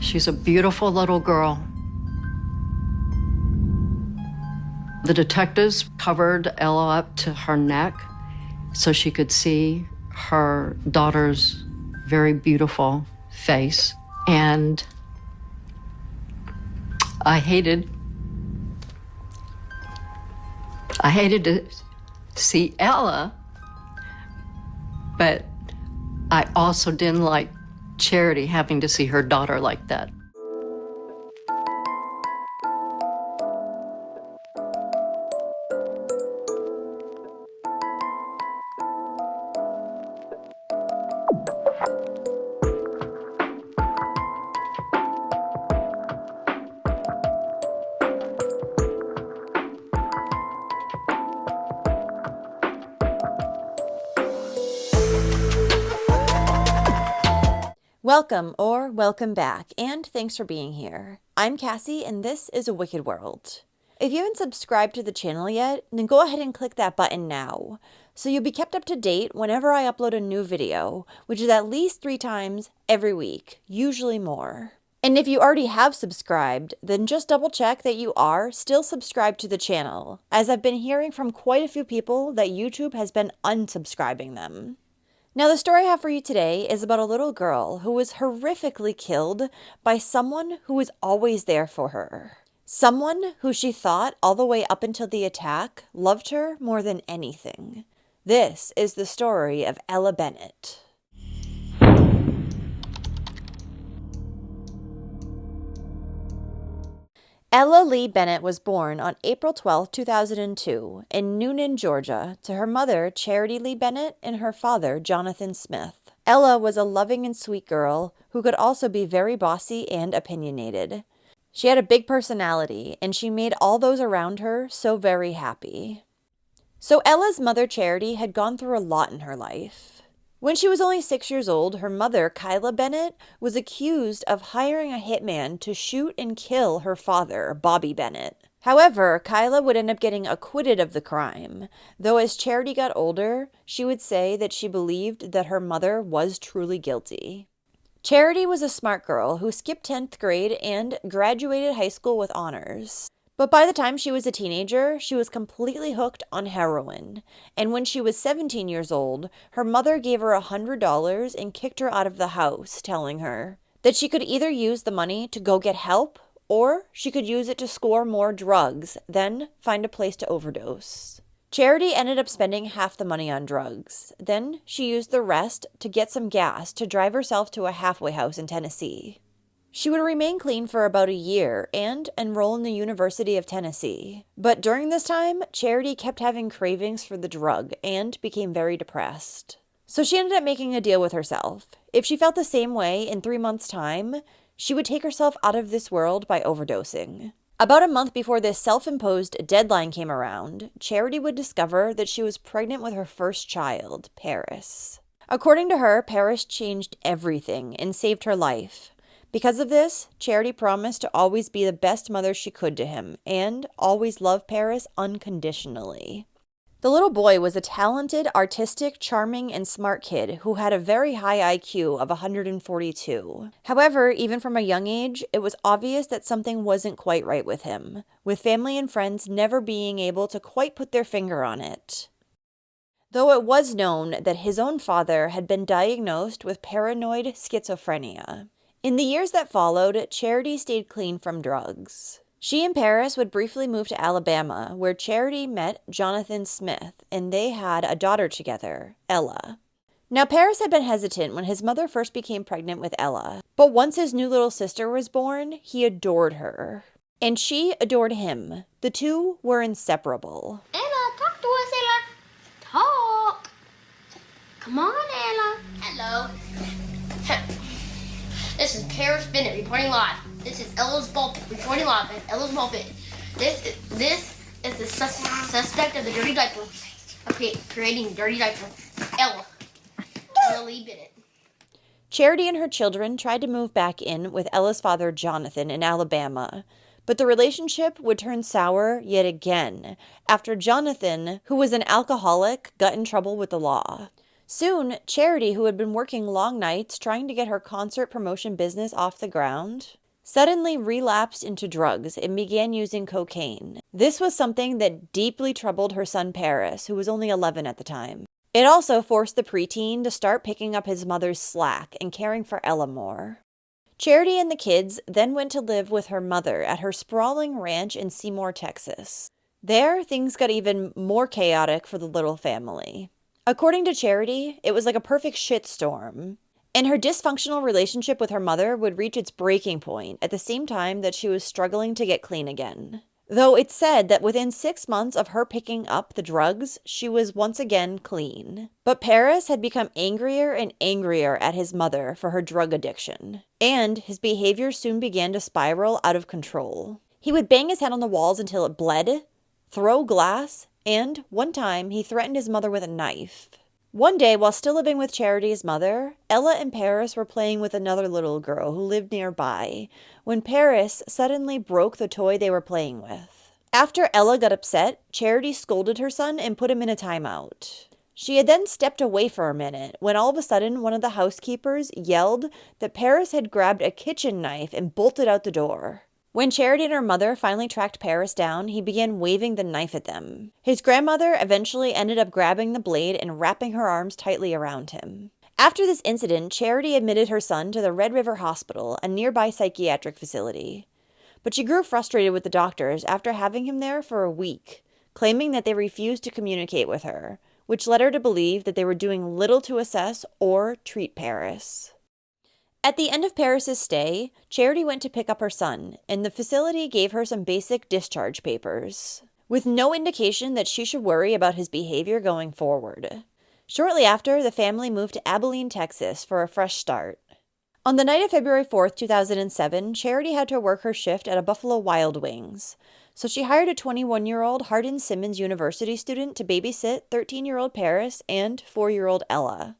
She's a beautiful little girl. The detectives covered Ella up to her neck so she could see her daughter's very beautiful face. And I hated to see Ella, but I also didn't like Charity having to see her daughter like that. Welcome or welcome back, and thanks for being here. I'm Cassie, and this is A Wicked World. If you haven't subscribed to the channel yet, then go ahead and click that button now, so you'll be kept up to date whenever I upload a new video, which is at least 3 times every week, usually more. And if you already have subscribed, then just double check that you are still subscribed to the channel, as I've been hearing from quite a few people that YouTube has been unsubscribing them. Now, the story I have for you today is about a little girl who was horrifically killed by someone who was always there for her. Someone who she thought, all the way up until the attack, loved her more than anything. This is the story of Ella Bennett. Ella Lee Bennett was born on April 12, 2002, in Noonan, Georgia, to her mother, Charity Lee Bennett, and her father, Jonathan Smith. Ella was a loving and sweet girl who could also be very bossy and opinionated. She had a big personality, and she made all those around her so very happy. So Ella's mother, Charity, had gone through a lot in her life. When she was only 6 years old, her mother, Kyla Bennett, was accused of hiring a hitman to shoot and kill her father, Bobby Bennett. However, Kyla would end up getting acquitted of the crime, though as Charity got older, she would say that she believed that her mother was truly guilty. Charity was a smart girl who skipped 10th grade and graduated high school with honors. But by the time she was a teenager, she was completely hooked on heroin. And when she was 17 years old, her mother gave her $100 and kicked her out of the house, telling her that she could either use the money to go get help, or she could use it to score more drugs, then find a place to overdose. Charity ended up spending half the money on drugs. Then she used the rest to get some gas to drive herself to a halfway house in Tennessee. She would remain clean for about a year and enroll in the University of Tennessee. But during this time, Charity kept having cravings for the drug and became very depressed. So she ended up making a deal with herself. If she felt the same way in 3 months' time, she would take herself out of this world by overdosing. About a month before this self-imposed deadline came around, Charity would discover that she was pregnant with her first child, Paris. According to her, Paris changed everything and saved her life. Because of this, Charity promised to always be the best mother she could to him and always love Paris unconditionally. The little boy was a talented, artistic, charming, and smart kid who had a very high IQ of 142. However, even from a young age, it was obvious that something wasn't quite right with him, with family and friends never being able to quite put their finger on it. Though it was known that his own father had been diagnosed with paranoid schizophrenia. In the years that followed, Charity stayed clean from drugs. She and Paris would briefly move to Alabama, where Charity met Jonathan Smith, and they had a daughter together, Ella. Now, Paris had been hesitant when his mother first became pregnant with Ella, but once his new little sister was born, he adored her. And she adored him. The two were inseparable. Ella, talk to us, Ella. Talk. Come on, Ella. Hello. This is Paris Bennett reporting live. This is Ella's pulpit reporting live at Ella's pulpit. This is the suspect of the dirty diaper. Okay, creating dirty diaper. Ella Lee Bennett. Charity and her children tried to move back in with Ella's father, Jonathan, in Alabama. But the relationship would turn sour yet again after Jonathan, who was an alcoholic, got in trouble with the law. Soon, Charity, who had been working long nights trying to get her concert promotion business off the ground, suddenly relapsed into drugs and began using cocaine. This was something that deeply troubled her son Paris, who was only 11 at the time. It also forced the preteen to start picking up his mother's slack and caring for Ella more. Charity and the kids then went to live with her mother at her sprawling ranch in Seymour, Texas. There, things got even more chaotic for the little family. According to Charity, it was like a perfect shitstorm. And her dysfunctional relationship with her mother would reach its breaking point at the same time that she was struggling to get clean again. Though it's said that within 6 months of her picking up the drugs, she was once again clean. But Paris had become angrier and angrier at his mother for her drug addiction, and his behavior soon began to spiral out of control. He would bang his head on the walls until it bled, throw glass, and one time he threatened his mother with a knife. One day, while still living with Charity's mother, Ella and Paris were playing with another little girl who lived nearby, when Paris suddenly broke the toy they were playing with. After Ella got upset, Charity scolded her son and put him in a timeout. She had then stepped away for a minute, when all of a sudden one of the housekeepers yelled that Paris had grabbed a kitchen knife and bolted out the door. When Charity and her mother finally tracked Paris down, he began waving the knife at them. His grandmother eventually ended up grabbing the blade and wrapping her arms tightly around him. After this incident, Charity admitted her son to the Red River Hospital, a nearby psychiatric facility. But she grew frustrated with the doctors after having him there for a week, claiming that they refused to communicate with her, which led her to believe that they were doing little to assess or treat Paris. At the end of Paris's stay, Charity went to pick up her son, and the facility gave her some basic discharge papers, with no indication that she should worry about his behavior going forward. Shortly after, the family moved to Abilene, Texas for a fresh start. On the night of February 4th, 2007, Charity had to work her shift at a Buffalo Wild Wings, so she hired a 21-year-old Hardin-Simmons University student to babysit 13-year-old Paris and 4-year-old Ella.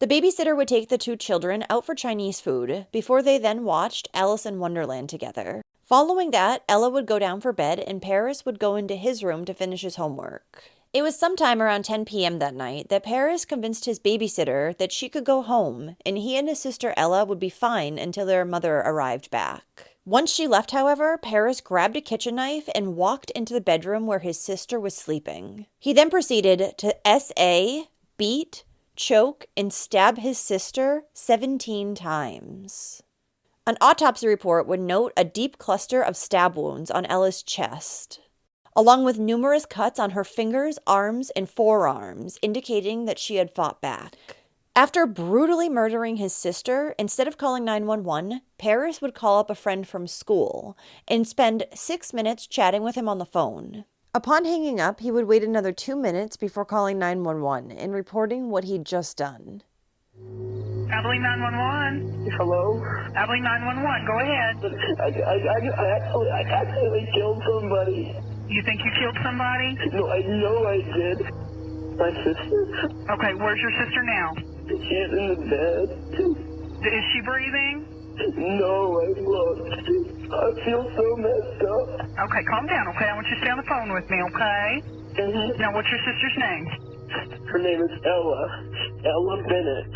The babysitter would take the two children out for Chinese food before they then watched Alice in Wonderland together. Following that, Ella would go down for bed and Paris would go into his room to finish his homework. It was sometime around 10 p.m. that night that Paris convinced his babysitter that she could go home and he and his sister Ella would be fine until their mother arrived back. Once she left, however, Paris grabbed a kitchen knife and walked into the bedroom where his sister was sleeping. He then proceeded to beat, choke, and stab his sister 17 times. An autopsy report would note a deep cluster of stab wounds on Ella's chest, along with numerous cuts on her fingers, arms, and forearms, indicating that she had fought back. After brutally murdering his sister, instead of calling 911, Paris would call up a friend from school and spend 6 minutes chatting with him on the phone. Upon hanging up, he would wait another 2 minutes before calling 911 and reporting what he'd just done. Abilene 911. Hello? Abilene 911, go ahead. I actually killed somebody. You think you killed somebody? No, I know I did. My sister. Okay, where's your sister now? She's in the bed. Is she breathing? No, I looked. I feel so messed up. Okay, calm down, okay? I want you to stay on the phone with me, okay? Mm-hmm. Now, what's your sister's name? Her name is Ella. Ella Bennett.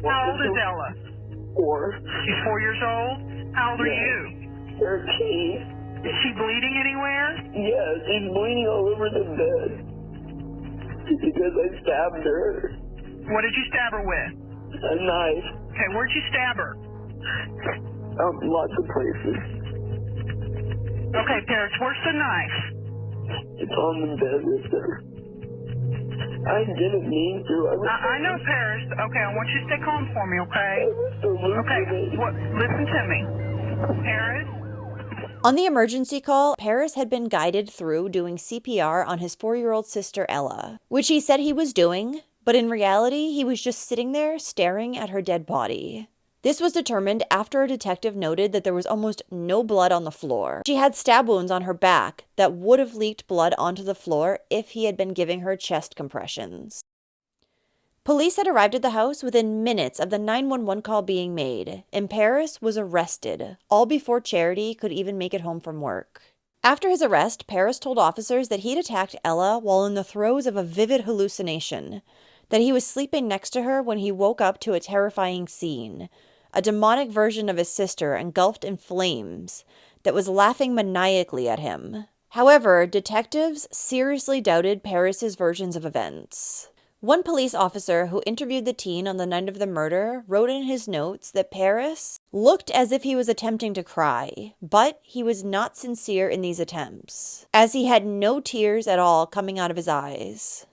How old is Ella? 4. She's 4 years old? How old are you? 13. Is she bleeding anywhere? Yes, she's bleeding all over the bed. Because I stabbed her. What did you stab her with? A knife. Okay, where'd you stab her? Lots of places. Okay, Paris, where's the knife? It's on the bed with her. I didn't mean to. I know, Paris. Okay, I want you to stay calm for me, okay? Okay, listen to me. Paris? On the emergency call, Paris had been guided through doing CPR on his 4-year-old sister Ella, which he said he was doing, but in reality, he was just sitting there staring at her dead body. This was determined after a detective noted that there was almost no blood on the floor. She had stab wounds on her back that would have leaked blood onto the floor if he had been giving her chest compressions. Police had arrived at the house within minutes of the 911 call being made, and Paris was arrested, all before Charity could even make it home from work. After his arrest, Paris told officers that he'd attacked Ella while in the throes of a vivid hallucination, that he was sleeping next to her when he woke up to a terrifying scene, a demonic version of his sister engulfed in flames that was laughing maniacally at him. However, detectives seriously doubted Paris's versions of events. One police officer who interviewed the teen on the night of the murder wrote in his notes that Paris looked as if he was attempting to cry, but he was not sincere in these attempts, as he had no tears at all coming out of his eyes.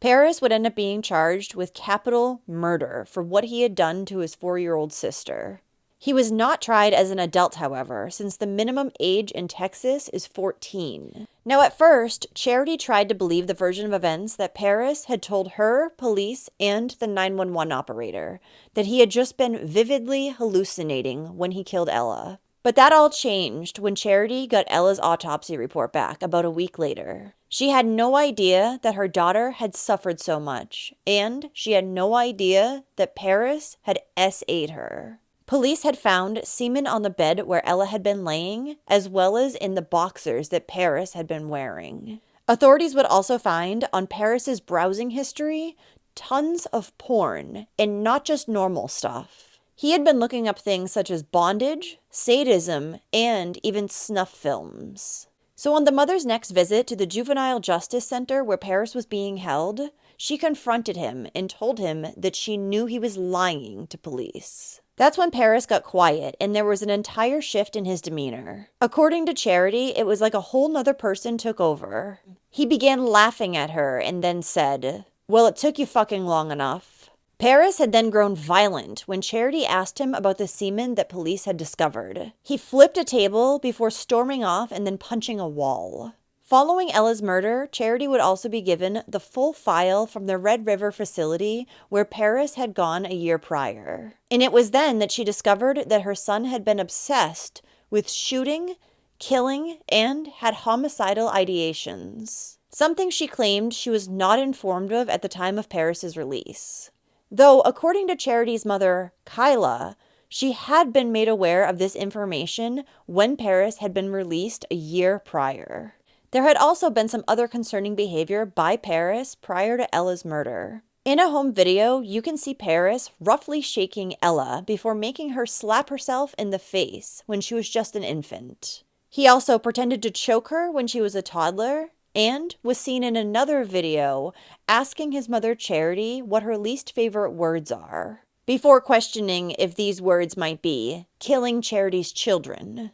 Paris would end up being charged with capital murder for what he had done to his 4-year-old sister. He was not tried as an adult, however, since the minimum age in Texas is 14. Now, at first, Charity tried to believe the version of events that Paris had told her, police, and the 911 operator, that he had just been vividly hallucinating when he killed Ella. But that all changed when Charity got Ella's autopsy report back about a week later. She had no idea that her daughter had suffered so much, and she had no idea that Paris had SA'd her. Police had found semen on the bed where Ella had been laying, as well as in the boxers that Paris had been wearing. Authorities would also find on Paris's browsing history tons of porn, and not just normal stuff. He had been looking up things such as bondage, sadism, and even snuff films. So on the mother's next visit to the Juvenile Justice Center where Paris was being held, she confronted him and told him that she knew he was lying to police. That's when Paris got quiet and there was an entire shift in his demeanor. According to Charity, it was like a whole nother person took over. He began laughing at her and then said, "Well, it took you fucking long enough." Paris had then grown violent when Charity asked him about the semen that police had discovered. He flipped a table before storming off and then punching a wall. Following Ella's murder, Charity would also be given the full file from the Red River facility where Paris had gone a year prior. And it was then that she discovered that her son had been obsessed with shooting, killing, and had homicidal ideations. Something she claimed she was not informed of at the time of Paris's release. Though, according to Charity's mother, Kyla, she had been made aware of this information when Paris had been released a year prior. There had also been some other concerning behavior by Paris prior to Ella's murder. In a home video, you can see Paris roughly shaking Ella before making her slap herself in the face when she was just an infant. He also pretended to choke her when she was a toddler, and was seen in another video asking his mother Charity what her least favorite words are, before questioning if these words might be killing Charity's children.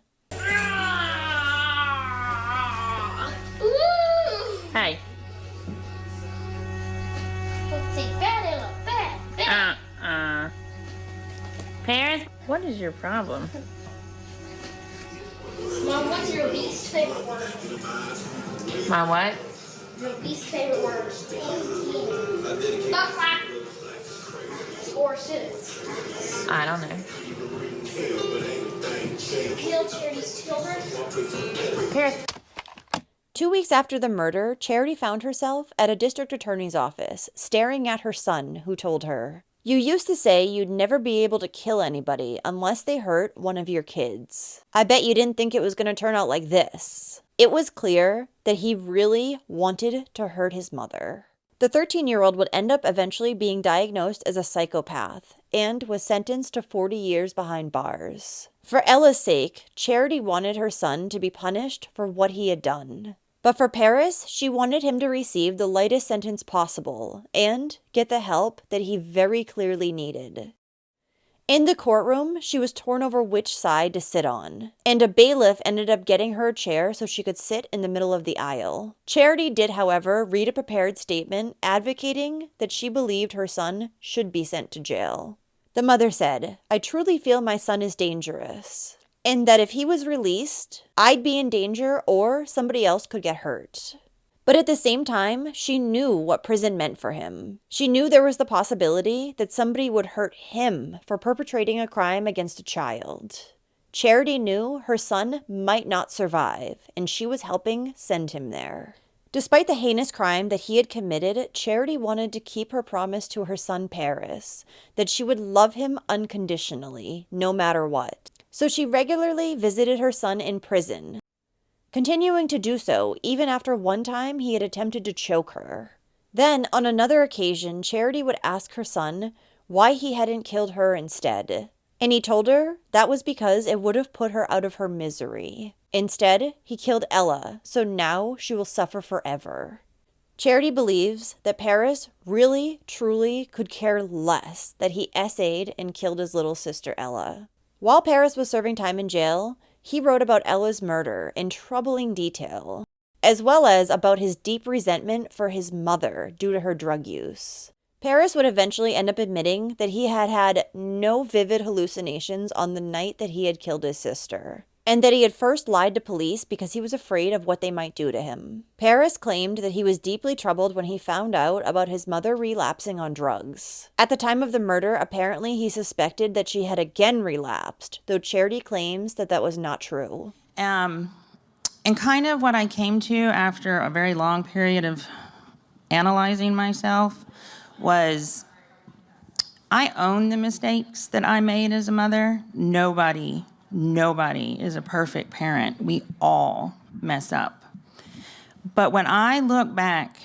Hey. Say bad, Ella, bad. Paris, what is your problem? Mom, what's your least favorite word? My what? Your least favorite word. Or sentence. I don't know. Kill Charity's children. Paris. 2 weeks after the murder, Charity found herself at a district attorney's office, staring at her son, who told her, "You used to say you'd never be able to kill anybody unless they hurt one of your kids. I bet you didn't think it was going to turn out like this." It was clear that he really wanted to hurt his mother. The 13-year-old would end up eventually being diagnosed as a psychopath and was sentenced to 40 years behind bars. For Ella's sake, Charity wanted her son to be punished for what he had done. But for Paris, she wanted him to receive the lightest sentence possible and get the help that he very clearly needed. In the courtroom, she was torn over which side to sit on, and a bailiff ended up getting her a chair so she could sit in the middle of the aisle. Charity did, however, read a prepared statement advocating that she believed her son should be sent to jail. The mother said, "I truly feel my son is dangerous, and that if he was released, I'd be in danger or somebody else could get hurt." But at the same time, she knew what prison meant for him. She knew there was the possibility that somebody would hurt him for perpetrating a crime against a child. Charity knew her son might not survive, and she was helping send him there. Despite the heinous crime that he had committed, Charity wanted to keep her promise to her son Paris, that she would love him unconditionally, no matter what. So she regularly visited her son in prison, continuing to do so even after one time he had attempted to choke her. Then, on another occasion, Charity would ask her son why he hadn't killed her instead. And he told her that was because it would have put her out of her misery. Instead, he killed Ella, so now she will suffer forever. Charity believes that Paris really, truly could care less that he essayed and killed his little sister Ella. While Paris was serving time in jail, he wrote about Ella's murder in troubling detail, as well as about his deep resentment for his mother due to her drug use. Paris would eventually end up admitting that he had had no vivid hallucinations on the night that he had killed his sister, and that he had first lied to police because he was afraid of what they might do to him. Paris claimed that he was deeply troubled when he found out about his mother relapsing on drugs. At the time of the murder, apparently he suspected that she had again relapsed, though Charity claims that that was not true. And kind of what I came to after a very long period of analyzing myself was I own the mistakes that I made as a mother. Nobody is a perfect parent. We all mess up. But when I look back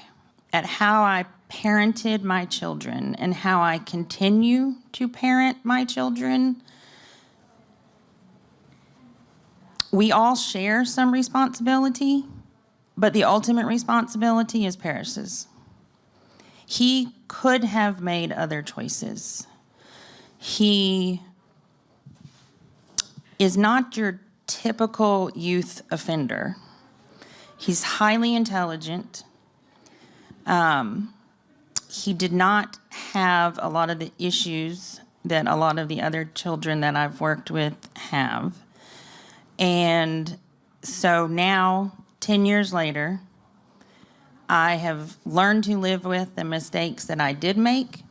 at how I parented my children and how I continue to parent my children, we all share some responsibility, but the ultimate responsibility is Paris's. He could have made other choices. He is not your typical youth offender. He's highly intelligent. He did not have a lot of the issues that a lot of the other children that I've worked with have. And so now, 10 years later, I have learned to live with the mistakes that I did make,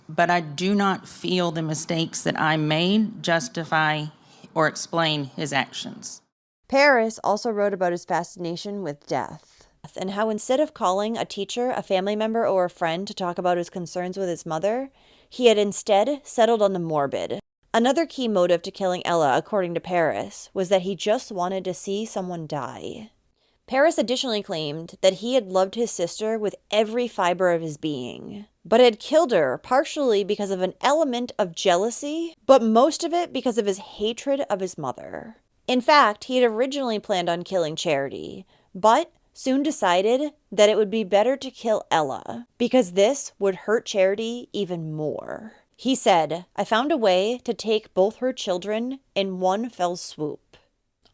but I do not feel the mistakes that I made justify or explain his actions. Paris also wrote about his fascination with death, and how instead of calling a teacher, a family member, or a friend to talk about his concerns with his mother, he had instead settled on the morbid. Another key motive to killing Ella, according to Paris, was that he just wanted to see someone die. Paris additionally claimed that he had loved his sister with every fiber of his being, but had killed her partially because of an element of jealousy, but most of it because of his hatred of his mother. In fact, he had originally planned on killing Charity, but soon decided that it would be better to kill Ella, because this would hurt Charity even more. He said, "I found a way to take both her children in one fell swoop."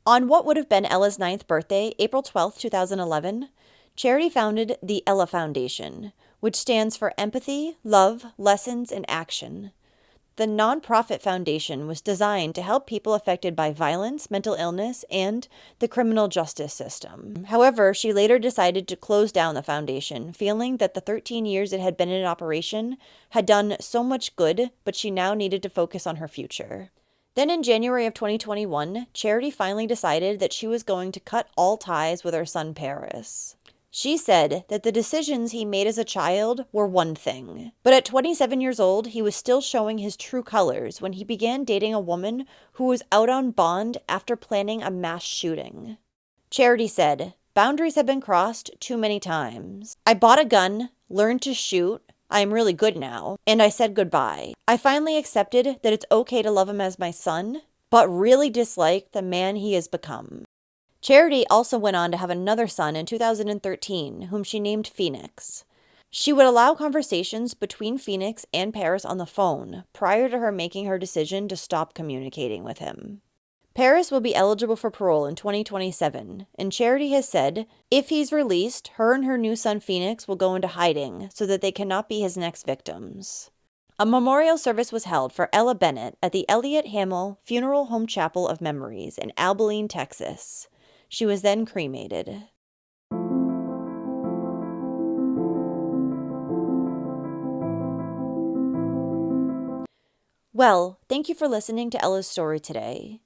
On what would have been Ella's 9th birthday, April 12, 2011, Charity founded the Ella Foundation, which stands for Empathy, Love, Lessons, and Action. The nonprofit foundation was designed to help people affected by violence, mental illness, and the criminal justice system. However, she later decided to close down the foundation, feeling that the 13 years it had been in operation had done so much good, but she now needed to focus on her future. Then in January of 2021, Charity finally decided that she was going to cut all ties with her son Paris. She said that the decisions he made as a child were one thing, but at 27 years old, he was still showing his true colors when he began dating a woman who was out on bond after planning a mass shooting. Charity said, "Boundaries have been crossed too many times. I bought a gun, learned to shoot, I am really good now, and I said goodbye. I finally accepted that it's okay to love him as my son, but really dislike the man he has become." Charity also went on to have another son in 2013, whom she named Phoenix. She would allow conversations between Phoenix and Paris on the phone prior to her making her decision to stop communicating with him. Paris will be eligible for parole in 2027, and Charity has said if he's released, her and her new son Phoenix will go into hiding so that they cannot be his next victims. A memorial service was held for Ella Bennett at the Elliott Hamill Funeral Home Chapel of Memories in Abilene, Texas. She was then cremated. Well, thank you for listening to Ella's story today.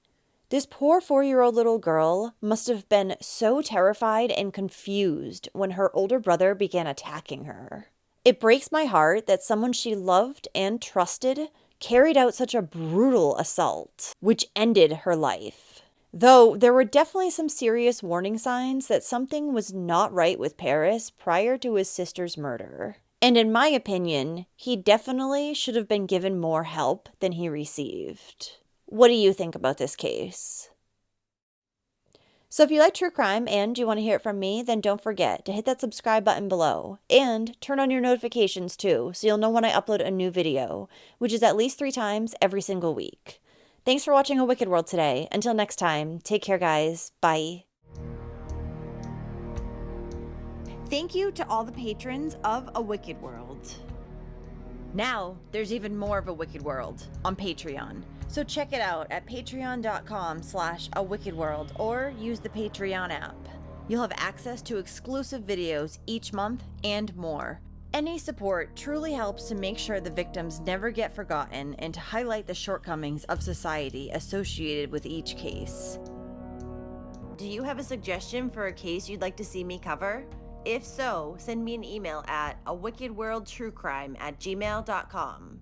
This poor 4-year-old little girl must have been so terrified and confused when her older brother began attacking her. It breaks my heart that someone she loved and trusted carried out such a brutal assault, which ended her life. Though there were definitely some serious warning signs that something was not right with Paris prior to his sister's murder. And in my opinion, he definitely should have been given more help than he received. What do you think about this case? So if you like true crime and you want to hear it from me, then don't forget to hit that subscribe button below and turn on your notifications too, so you'll know when I upload a new video, which is at least 3 times every single week. Thanks for watching A Wicked World today. Until next time, take care guys. Bye. Thank you to all the patrons of A Wicked World. Now, there's even more of A Wicked World on Patreon. So check it out at patreon.com/awickedworld or use the Patreon app. You'll have access to exclusive videos each month and more. Any support truly helps to make sure the victims never get forgotten and to highlight the shortcomings of society associated with each case. Do you have a suggestion for a case you'd like to see me cover? If so, send me an email at awickedworldtruecrime@gmail.com.